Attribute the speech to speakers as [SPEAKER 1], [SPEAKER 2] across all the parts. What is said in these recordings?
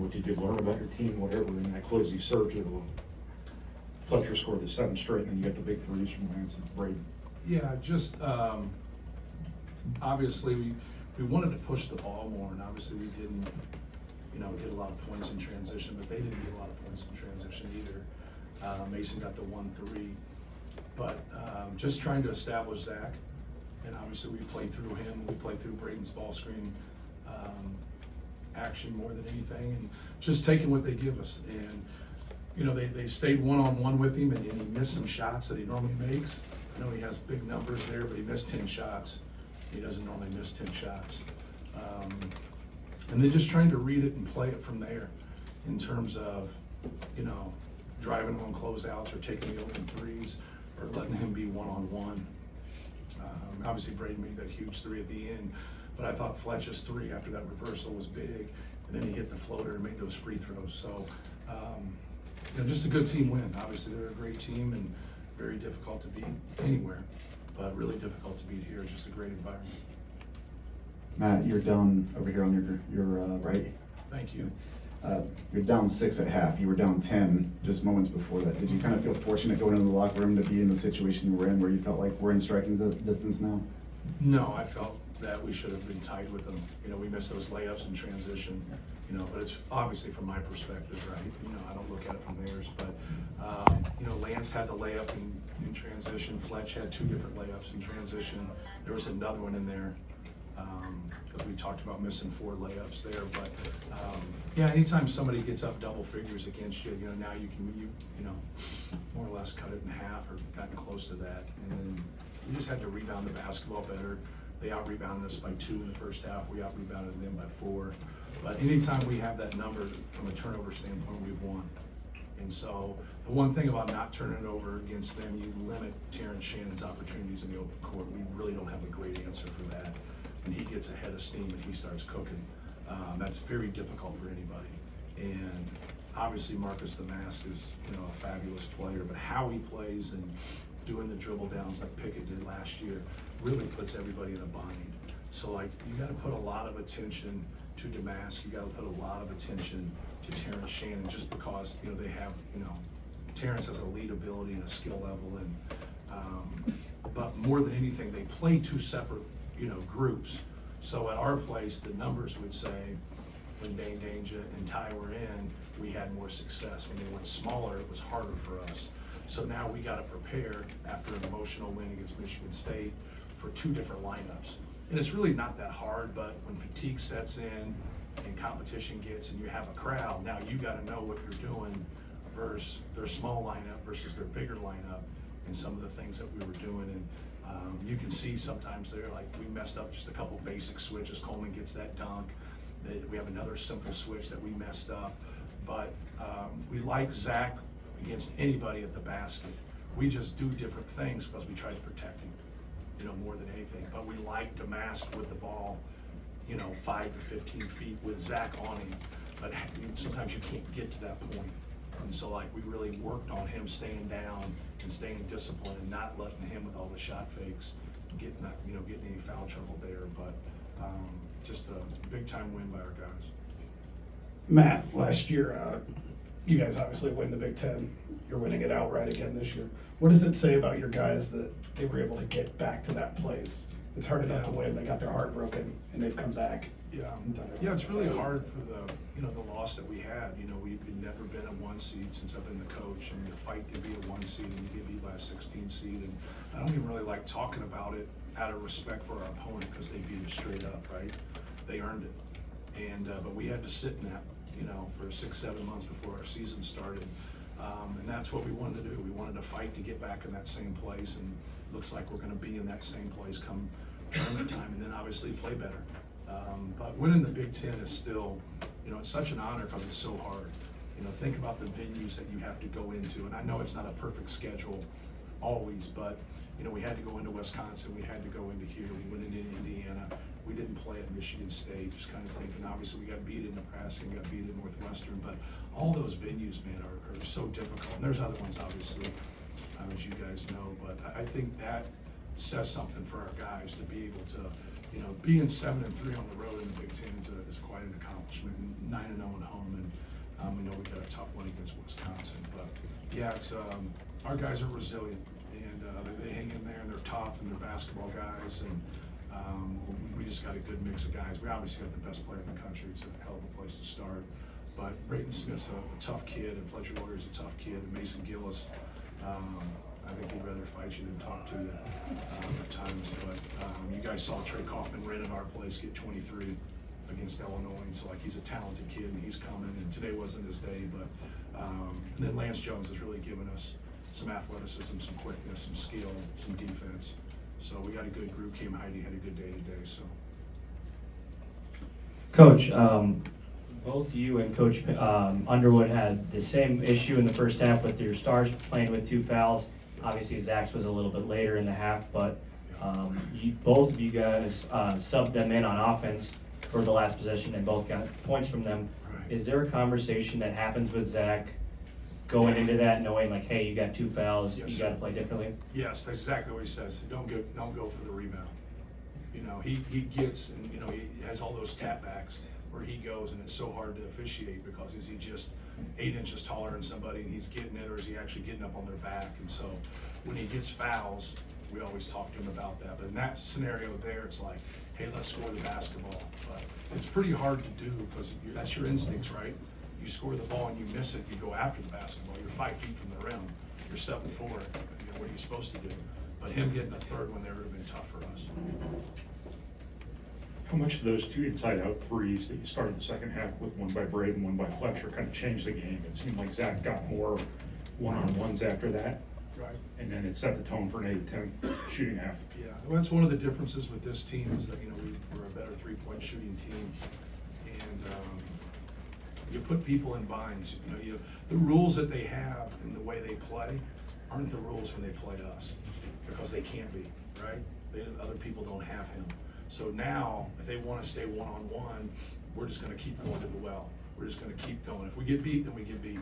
[SPEAKER 1] What did you learn about your team, whatever, in that closing surge of Fletcher scored the 7 straight, and then you got the big threes from Lance and Brady?
[SPEAKER 2] Yeah, just obviously we wanted to push the ball more, and obviously we didn't, get a lot of points in transition, but they didn't get a lot of points in transition either. Mason got the 1-3, but just trying to establish Zach, and obviously we played through him, we played through Braden's ball screen action more than anything, and just taking what they give us. And they stayed one-on-one with him, and he missed some shots that he normally makes. I know he has big numbers there, but he missed 10 shots. He doesn't normally miss 10 shots. And then just trying to read it and play it from there in terms of, driving on closeouts or taking the open threes or letting him be one-on-one. Obviously, Braden made that huge 3 at the end, but I thought Fletch's 3 after that reversal was big, and then he hit the floater and made those free throws. So, just a good team win. Obviously, they're a great team and very difficult to beat anywhere, but really difficult to beat here. Just a great environment.
[SPEAKER 3] Matt, you're down over here on your right.
[SPEAKER 2] Thank you.
[SPEAKER 3] You're down 6 at half. You were down 10 just moments before that. Did you kind of feel fortunate going into the locker room to be in the situation you were in, where you felt like we're in striking distance now?
[SPEAKER 2] No, I felt that we should have been tied with them. We missed those layups in transition. But it's obviously from my perspective, right? I don't look at it from theirs, but Lance had the layup in transition. Fletch had 2 different layups in transition. There was another one in there. Because we talked about missing 4 layups there, but anytime somebody gets up double figures against you, now you can more or less cut it in half or gotten close to that, and then we just had to rebound the basketball better. They out-rebounded us by 2 in the first half. We out-rebounded them by 4. But anytime we have that number from a turnover standpoint, we've won. And so the one thing about not turning it over against them, you limit Terrence Shannon's opportunities in the open court. We really don't have a great answer for that. When he gets ahead of steam and he starts cooking, that's very difficult for anybody. And obviously Marcus Damask is a fabulous player, but how he plays and doing the dribble downs like Pickett did last year really puts everybody in a bind. So you got to put a lot of attention to Damask. You got to put a lot of attention to Terrence Shannon, just because they have Terrence has a lead ability and a skill level, and but more than anything, they play 2 separate groups. So at our place, the numbers would say when Dane Danger and Ty were in, we had more success. When they went smaller, it was harder for us. So now we got to prepare after an emotional win against Michigan State for 2 different lineups. And it's really not that hard, but when fatigue sets in and competition gets and you have a crowd, now you got to know what you're doing versus their small lineup versus their bigger lineup, and some of the things that we were doing. And you can see sometimes they're like, we messed up just a couple basic switches. Coleman gets that dunk. We have another simple switch that we messed up. But we like Zach against anybody at the basket. We just do different things because we try to protect him, more than anything. But we like Damask with the ball, 5 to 15 feet with Zach on him. But sometimes you can't get to that point. And so we really worked on him staying down and staying disciplined and not letting him with all the shot fakes getting any foul trouble there. But just a big time win by our guys.
[SPEAKER 4] Matt, last year, you guys obviously win the Big Ten. You're winning it outright again this year. What does it say about your guys that they were able to get back to that place? It's hard enough to win. They got their heart broken and they've come back.
[SPEAKER 2] Yeah, it's really hard for the loss that we had. We've never been a 1 seed since I've been the coach, and you fight to be a 1 seed and you get beat by a 16 seed. And I don't even really like talking about it out of respect for our opponent, because they beat us straight up, right? They earned it. And but we had to sit in that, for 6-7 months before our season started. And that's what we wanted to do. We wanted to fight to get back in that same place, and it looks like we're going to be in that same place come tournament time, and then obviously play better. But winning the Big Ten is still, it's such an honor because it's so hard. Think about the venues that you have to go into, and I know it's not a perfect schedule always, but we had to go into Wisconsin, we had to go into here, we went into Indiana, we didn't play at Michigan State, just kind of thinking, obviously we got beat in Nebraska, we got beat in Northwestern, but all those venues, man, are so difficult. And there's other ones, obviously, as you guys know, but I think that says something for our guys to be able to, being 7-3 on the road in the Big Ten is quite an accomplishment, and 9-0 at home. And we know we've got a tough one against Wisconsin. But yeah, it's our guys are resilient, and they hang in there, and they're tough, and they're basketball guys, and we just got a good mix of guys. We obviously got the best player in the country. It's a hell of a place to start. But Brayton Smith's a tough kid, and Fletcher Warrior's a tough kid, and Mason Gillis, I think he'd rather fight you than talk to you at times. But you guys saw Trey Kaufman ran at our place, get 23 against Illinois, and so like he's a talented kid, and he's coming. And today wasn't his day, but and then Lance Jones has really given us some athleticism, some quickness, some skill, some defense. So we got a good group. Cam Heidi had a good day today. So.
[SPEAKER 5] Coach, both you and Coach Underwood had the same issue in the first half with your stars playing with 2 fouls. Obviously, Zach's was a little bit later in the half, but both of you guys subbed them in on offense for the last possession and both got points from them.
[SPEAKER 2] Right.
[SPEAKER 5] Is there a conversation that happens with Zach going into that, knowing like, hey, you got 2 fouls,
[SPEAKER 2] Yes,
[SPEAKER 5] you
[SPEAKER 2] sir.
[SPEAKER 5] got to play differently?
[SPEAKER 2] Yes, that's exactly what he says. Don't go for the rebound. You know, he gets, and you know, he has all those tap backs where he goes, and it's so hard to officiate because is he just 8 inches taller than somebody and he's getting it, or is he actually getting up on their back? And so when he gets fouls, we always talk to him about that. But in that scenario there, it's like, hey, let's score the basketball. But it's pretty hard to do because that's your instincts, right? You score the ball and you miss it, you go after the basketball. You're 5 feet from the rim. You're 7'4". You know, what are you supposed to do? But him getting a third one there would have been tough for us.
[SPEAKER 1] How much of those 2 inside-out threes that you started the second half with, one by Braden, one by Fletcher, kind of changed the game? It seemed like Zach got more one-on-ones after that,
[SPEAKER 2] Right.
[SPEAKER 1] and then it set the tone for an 8-10 shooting half.
[SPEAKER 2] Yeah, well, that's one of the differences with this team is that, you know, we're a better 3-point shooting team. And you put people in binds. You know, the rules that they have and the way they play aren't the rules when they play us because they can't be, right? Other people don't have him. So now, if they want to stay one-on-one, we're just going to keep going to the well. We're just going to keep going. If we get beat, then we get beat.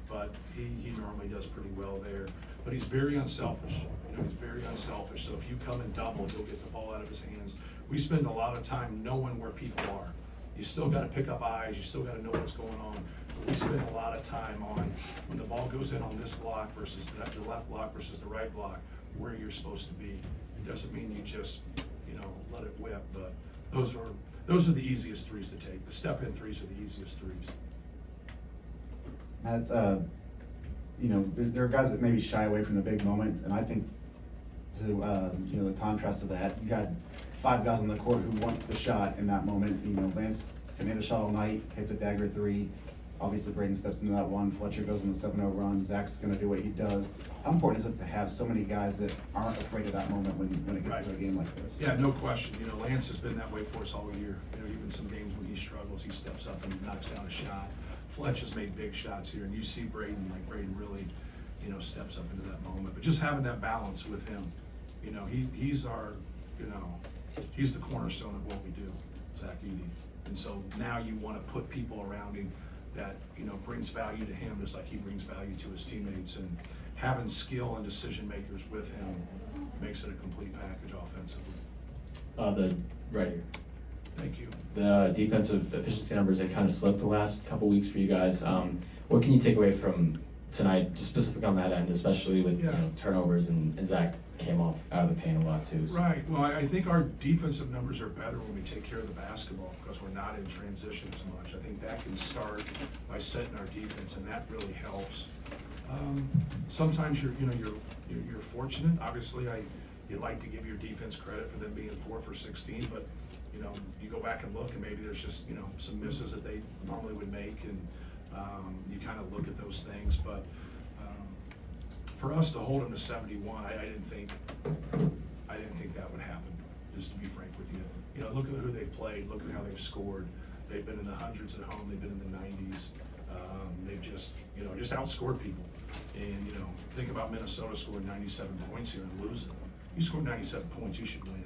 [SPEAKER 2] But he normally does pretty well there. But he's very unselfish. You know, he's very unselfish. So if you come and double, he'll get the ball out of his hands. We spend a lot of time knowing where people are. You still got to pick up eyes. You still got to know what's going on. But we spend a lot of time on when the ball goes in on this block versus the left block versus the right block, where you're supposed to be. It doesn't mean you just, you know, let it whip. But those are the easiest threes to take. The step-in threes are the easiest threes.
[SPEAKER 3] Matt, you know, there are guys that maybe shy away from the big moments, and I think to, you know, the contrast to that, you got 5 guys on the court who want the shot in that moment. You know, Lance can hit a shot all night, hits a dagger 3. Obviously, Braden steps into that one. Fletcher goes on the 7-0 run. Zach's going to do what he does. How important is it to have so many guys that aren't afraid of that moment when it gets
[SPEAKER 2] Right.
[SPEAKER 3] to a game like this?
[SPEAKER 2] Yeah, no question. You know, Lance has been that way for us all year. You know, even some games when he struggles, he steps up and knocks down a shot. Fletch has made big shots here, and you see Braden, like Braden really, you know, steps up into that moment. But just having that balance with him, you know, he's our, you know, he's the cornerstone of what we do, Zach Edey. And so now you want to put people around him that, you know, brings value to him just like he brings value to his teammates. And having skill and decision makers with him makes it a complete package offensively.
[SPEAKER 6] Right here.
[SPEAKER 2] Thank you.
[SPEAKER 6] The defensive efficiency numbers have kind of slipped the last couple weeks for you guys. What can you take away from tonight, just specific on that end, especially with
[SPEAKER 2] Yeah.
[SPEAKER 6] you know, turnovers and Zach came off out of the paint a lot too? So.
[SPEAKER 2] Right. Well, I think our defensive numbers are better when we take care of the basketball because we're not in transition as much. I think that can start by setting our defense, and that really helps. Sometimes you're fortunate. Obviously, you like to give your defense credit for them being 4 for 16, but you know, you go back and look, and maybe there's just, you know, some misses that they normally would make, and you kind of look at those things. But for us to hold them to 71, I didn't think that would happen. Just to be frank with you, you know, look at who they've played. Look at how they've scored. They've been in the hundreds at home. They've been in the 90s. They've just, you know, just outscored people. And you know, think about Minnesota scoring 97 points here and losing. You scored 97 points, you should win,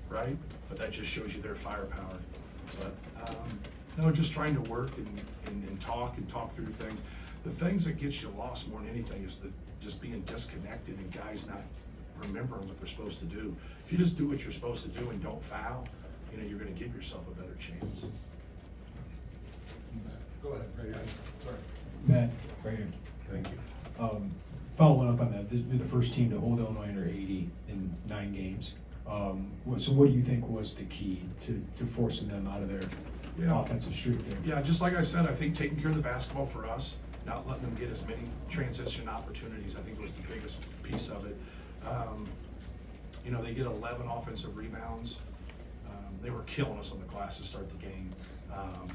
[SPEAKER 2] right? But that just shows you their firepower. But no, just trying to work and talk through things. The things that get you lost more than anything is just being disconnected and guys not remembering what they're supposed to do. If you just do what you're supposed to do and don't foul, you know, you're going to give yourself a better chance.
[SPEAKER 7] Go ahead, right here. Sorry.
[SPEAKER 8] Matt, right here.
[SPEAKER 7] Thank you.
[SPEAKER 8] Following up on that, this will be the first team to hold Illinois under 80 in 9 games. So what do you think was the key to forcing them out of their
[SPEAKER 2] Yeah.
[SPEAKER 8] offensive streak there?
[SPEAKER 2] Yeah, just like I said, I think taking care of the basketball for us, not letting them get as many transition opportunities, I think was the biggest piece of it. You know, they get 11 offensive rebounds. They were killing us on the glass to start the game.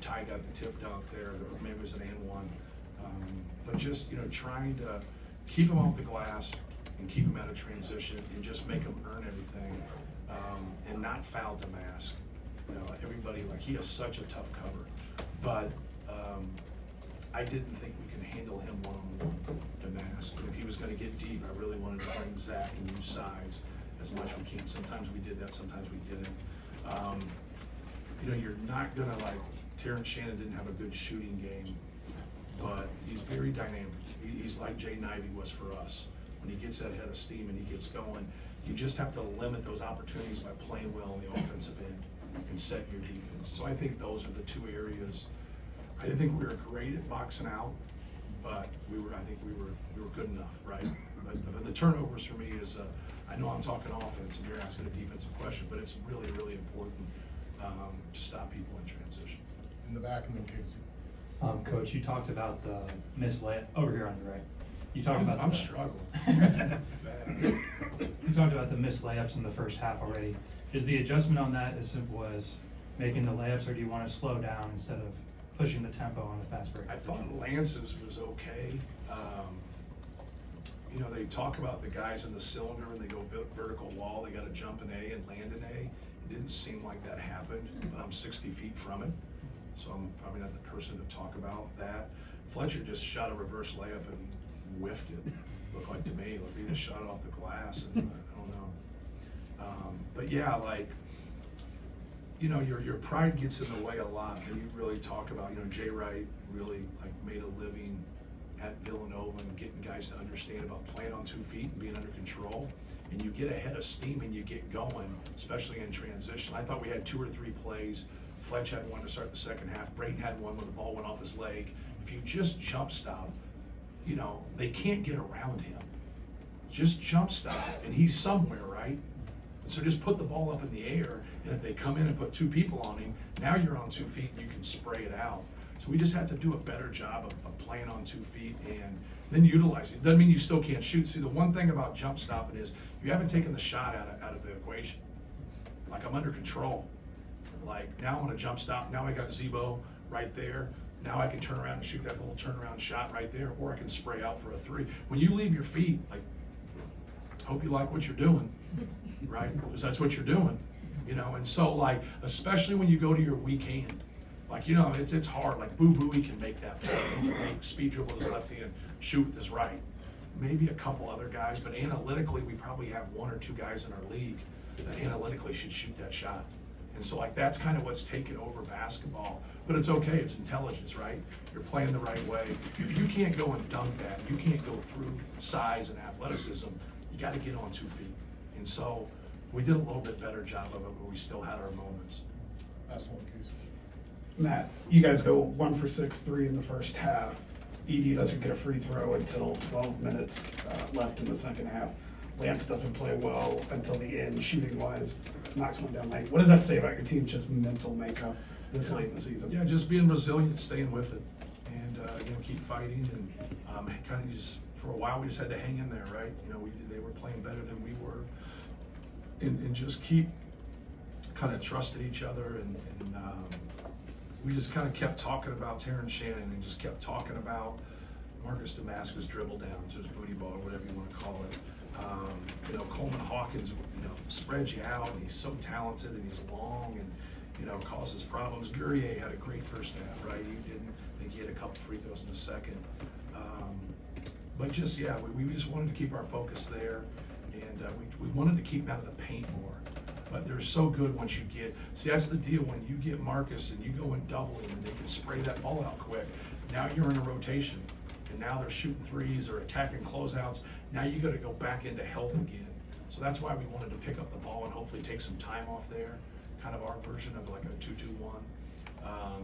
[SPEAKER 2] Ty got the tip dunk there, or maybe it was an and one. But just, you know, trying to keep them off the glass and keep them out of transition and just make them earn everything, and not foul to mask. You know, everybody, like, he has such a tough cover, but I didn't think we could handle him one-on-one to mask. If he was gonna get deep, I really wanted to bring Zach and use size as much as we can. Sometimes we did that, sometimes we didn't. You know, you're not gonna, like, Terrence Shannon didn't have a good shooting game, but he's very dynamic. He's like Jay Nivey was for us. When he gets that head of steam and he gets going, you just have to limit those opportunities by playing well on the offensive end and set your defense. So I think those are the two areas. I didn't think we were great at boxing out, but I think we were good enough, right? But the turnovers for me is, I know I'm talking offense and you're asking a defensive question, but it's really, really important to stop people in transition.
[SPEAKER 7] In the back and then Casey.
[SPEAKER 9] Coach, you talked about the missed layup over here on your right. You talked about
[SPEAKER 2] I'm
[SPEAKER 9] the,
[SPEAKER 2] struggling.
[SPEAKER 9] You talked about the missed layups in the first half already. Is the adjustment on that as simple as making the layups, or do you want to slow down instead of pushing the tempo on the fast break?
[SPEAKER 2] I thought Lance's was okay. You know, they talk about the guys in the cylinder when they go vertical wall, they got to jump an A and land an A. It didn't seem like that happened, but I'm 60 feet from it, so I'm probably not the person to talk about that. Fletcher just shot a reverse layup and whiffed it. Looked like to me, like he just shot it off the glass, and I don't know. But yeah, like, you know, your pride gets in the way a lot. And you really talk about, you know, Jay Wright really, like, made a living at Villanova and getting guys to understand about playing on 2 feet and being under control. And you get ahead of steam and you get going, especially in transition. I thought we had 2 or 3 plays. Fletch had one to start the second half. Brayton had one when the ball went off his leg. If you just jump stop, you know, they can't get around him. Just jump stop, and he's somewhere, right? And so just put the ball up in the air, and if they come in and put 2 people on him, now you're on 2 feet and you can spray it out. So we just have to do a better job of playing on 2 feet and then utilize it. Doesn't mean you still can't shoot. See, the one thing about jump stopping is you haven't taken the shot out of the equation. Like, I'm under control. Like, now I'm gonna jump stop. Now I got Zebo right there. Now I can turn around and shoot that little turnaround shot right there, or I can spray out for a 3. When you leave your feet, like, hope you like what you're doing, right? Because that's what you're doing, you know? And so, like, especially when you go to your weak hand, like, you know, it's hard. Like, Boo Booey can make that play. He can make speed dribble with his left hand, shoot with his right. Maybe a couple other guys, but analytically, we probably have 1 or 2 guys in our league that analytically should shoot that shot. And so, like, that's kind of what's taken over basketball. But it's okay, it's intelligence, right? You're playing the right way. If you can't go and dunk that, you can't go through size and athleticism, you got to get on 2 feet. And so we did a little bit better job of it, but we still had our moments.
[SPEAKER 7] Last one, Casey.
[SPEAKER 4] Matt, you guys go 1 for 6, 3 in the first half. Edie doesn't get a free throw until 12 minutes left in the second half. Lance doesn't play well until the end, shooting wise, knocks one down late. What does that say about your team's just mental makeup this late in the season?
[SPEAKER 2] Yeah, just being resilient, staying with it, and you know, keep fighting, and kind of just, for a while we just had to hang in there, right? You know, they were playing better than we were, and just keep kind of trusted each other, and we just kind of kept talking about Terrence Shannon, and just kept talking about Marcus Damascus dribble down, just booty ball, or whatever you want to call it. You know, Coleman Hawkins, you know, spreads you out, and he's so talented, and he's long, and, you know, causes problems. Guerrier had a great first half, right? He didn't think he had a couple free throws in the second. But just, yeah, we just wanted to keep our focus there, and we wanted to keep out of the paint more. But they're so good once you get, see, that's the deal, when you get Marcus and you go and double him, and they can spray that ball out quick, now you're in a rotation. And now they're shooting threes or attacking closeouts. Now you got to go back into help again. So that's why we wanted to pick up the ball and hopefully take some time off there. Kind of our version of like a 2-2-1.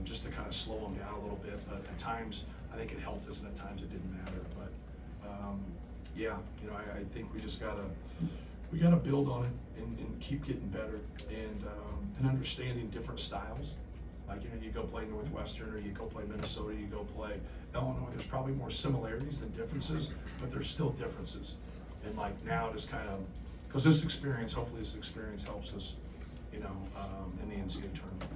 [SPEAKER 2] just to kind of slow them down a little bit. But at times, I think it helped us, and at times it didn't matter. But yeah, I think we just gotta build on it and keep getting better and understanding different styles. Like, you go play Northwestern, or you go play Minnesota, you go play Illinois, there's probably more similarities than differences, but there's still differences. And like now just kind of, because hopefully this experience helps us, in the NCAA tournament.